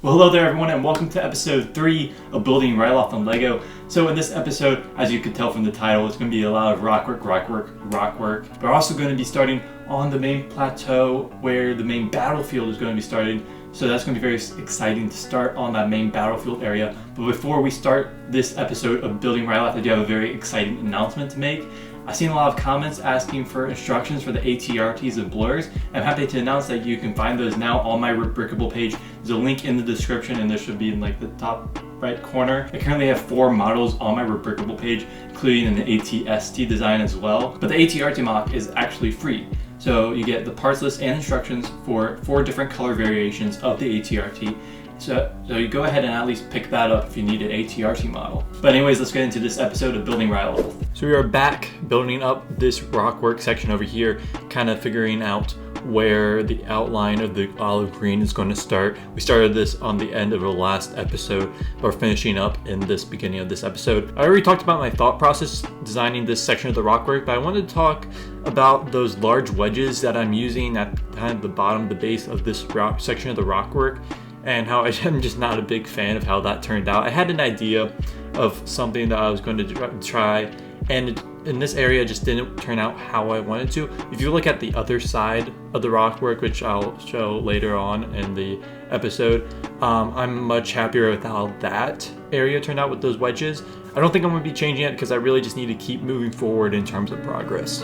Well, hello there everyone, and welcome to episode 3 of Building RYLOTH on Lego. So in this episode, as you can tell from the title, it's going to be a lot of rockwork. We're also going to be starting on the main plateau where the main battlefield is going to be starting. So that's going to be very exciting to start on that main battlefield area. But before we start this episode of Building RYLOTH, I do have a very exciting announcement to make. I've seen a lot of comments asking for instructions for the ATRTs and blurs. I'm happy to announce that you can find those now on my Brickable page. There's a link in the description and there should be in like the top right corner. I currently have 4 models on my Brickable page, including an ATST design as well. But the ATRT mock is actually free. So you get the parts list and instructions for 4 different color variations of the ATRT. So you go ahead and at least pick that up if you need an ATRT model. But anyways, let's get into this episode of Building RYLOTH. So we are back building up this rockwork section over here, kind of figuring out where the outline of the olive green is going to start. We started this on the end of the last episode, but we're finishing up in this beginning of this episode. I already talked about my thought process designing this section of the rockwork, but I wanted to talk about those large wedges that I'm using at kind of the bottom, the base of this section of the rockwork, and how I'm just not a big fan of how that turned out. I had an idea of something that I was going to try, and in this area it just didn't turn out how I wanted to. If you look at the other side of the rockwork, which I'll show later on in the episode, I'm much happier with how that area turned out with those wedges. I don't think I'm going to be changing it because I really just need to keep moving forward in terms of progress.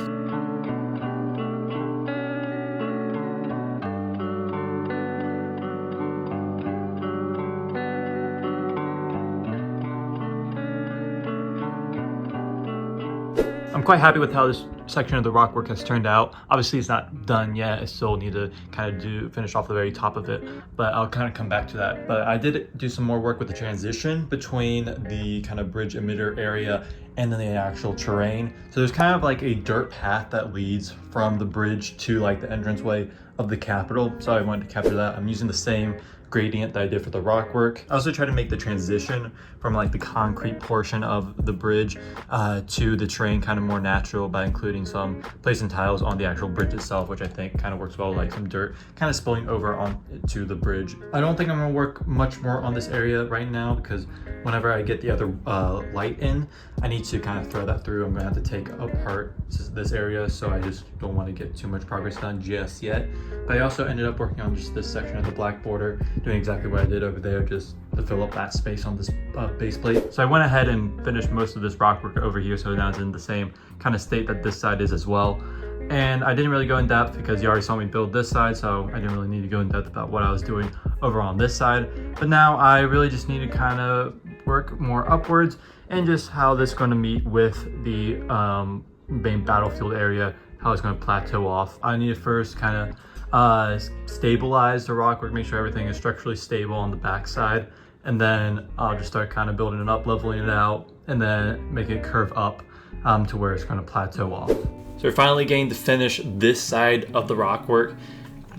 I'm quite happy with how this section of the rockwork has turned out. Obviously it's not done yet. I still need to kind of finish off the very top of it, but I'll kind of come back to that. But I did do some more work with the transition between the kind of bridge emitter area and then the actual terrain. So there's kind of like a dirt path that leads from the bridge to like the entranceway of the Capitol. So I wanted to capture that. I'm using the same gradient that I did for the rockwork. I also try to make the transition from like the concrete portion of the bridge to the terrain kind of more natural by including some placing tiles on the actual bridge itself, which I think kind of works well, like some dirt kind of spilling over onto the bridge. I don't think I'm going to work much more on this area right now because whenever I get the other light in, I need to kind of throw that through. I'm going to have to take apart this area, so I just don't want to get too much progress done just yet. But I also ended up working on just this section of the black border, doing exactly what I did over there, just to fill up that space on this base plate. So I went ahead and finished most of this rockwork over here, so now it's in the same kind of state that this side is as well. And I didn't really go in depth because you already saw me build this side, so I didn't really need to go in depth about what I was doing over on this side. But now I really just need to kind of work more upwards and just how this is going to meet with the main battlefield area, how it's going to plateau off. I need to first kind of stabilize the rockwork, make sure everything is structurally stable on the back side, and then I'll just start kind of building it up, leveling it out, and then make it curve up to where it's going to plateau off. So we're finally getting to finish this side of the rockwork.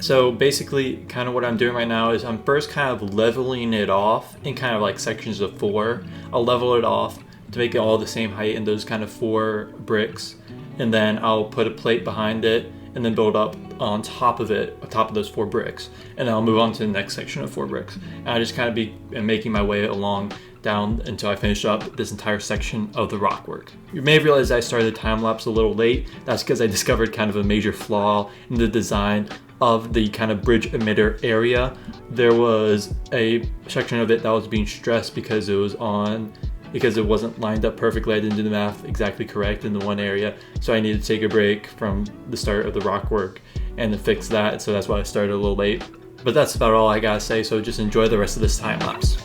So basically kind of what I'm doing right now is I'm first kind of leveling it off in kind of like sections of 4. I'll level it off to make it all the same height in those kind of 4 bricks, and then I'll put a plate behind it and then build up on top of it, on top of those 4 bricks. And then I'll move on to the next section of 4 bricks. And I just kind of be making my way along down until I finish up this entire section of the rockwork. You may have realized I started the time lapse a little late. That's because I discovered kind of a major flaw in the design of the kind of bridge emitter area. There was a section of it that was being stressed because it wasn't lined up perfectly. I didn't do the math exactly correct in the one area, so I needed to take a break from the start of the rockwork and to fix that, so that's why I started a little late. But that's about all I gotta say, so just enjoy the rest of this time lapse.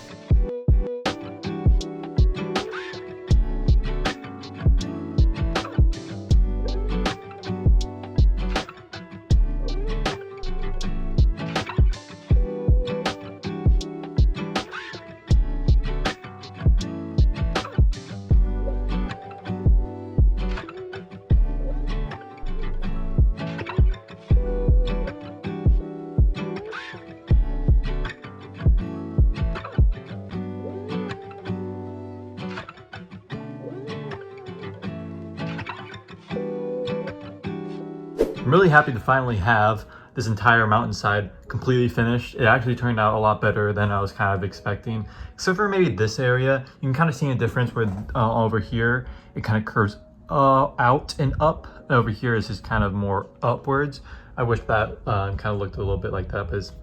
I'm really happy to finally have this entire mountainside completely finished. It actually turned out a lot better than I was kind of expecting, except for maybe this area. You can kind of see a difference where over here it kind of curves out and up. Over here is just kind of more upwards. I wish that kind of looked a little bit like that, but it's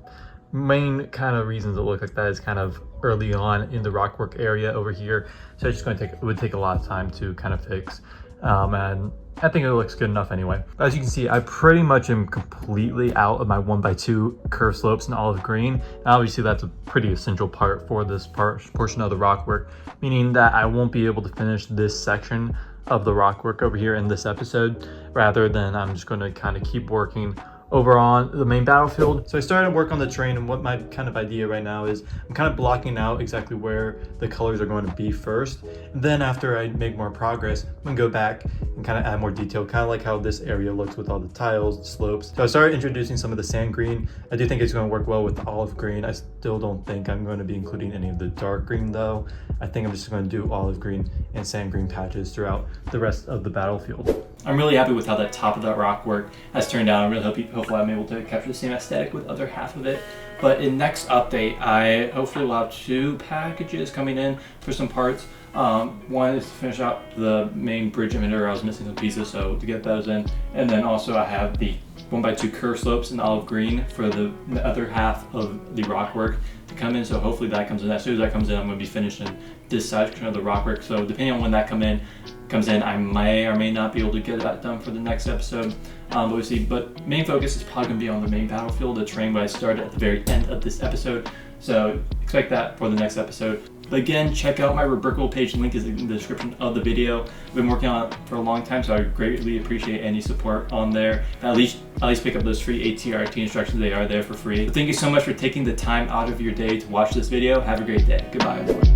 main kind of reasons it look like that is kind of early on in the Rockwork area over here. So it's just going to take, it would take a lot of time to kind of fix. And I think it looks good enough anyway. As you can see, I pretty much am completely out of my 1x2 curved slopes in olive green. And obviously that's a pretty essential part for this portion of the Rockwork, meaning that I won't be able to finish this section of the Rockwork over here in this episode, rather than I'm just going to kind of keep working over on the main battlefield. So I started to work on the terrain, and what my kind of idea right now is I'm kind of blocking out exactly where the colors are going to be first. And then after I make more progress, I'm gonna go back and kind of add more detail, kind of like how this area looks with all the tiles, the slopes. So I started introducing some of the sand green. I do think it's going to work well with the olive green. I still don't think I'm going to be including any of the dark green though. I think I'm just going to do olive green and sand green patches throughout the rest of the battlefield. I'm really happy with how that top of that Rockwork has turned out. I really hopefully I'm able to capture the same aesthetic with the other half of it. But in next update, I hopefully will have 2 packages coming in for some parts. One is to finish out the main bridge emitter. I was missing some pieces, so to get those in. And then also I have the 1x2 curve slopes in olive green for the other half of the Rockwork to come in. So hopefully that comes in. As soon as that comes in, I'm going to be finishing this section of the Rockwork. So depending on when that comes in, I may or may not be able to get that done for the next episode. But we'll see. But main focus is probably going to be on the main battlefield, the terrain where I started at the very end of this episode. So expect that for the next episode. But again, check out my Rockwork page. Link is in the description of the video. I've been working on it for a long time, so I greatly appreciate any support on there. At least pick up those free ATRT instructions. They are there for free. But thank you so much for taking the time out of your day to watch this video. Have a great day. Goodbye, everyone.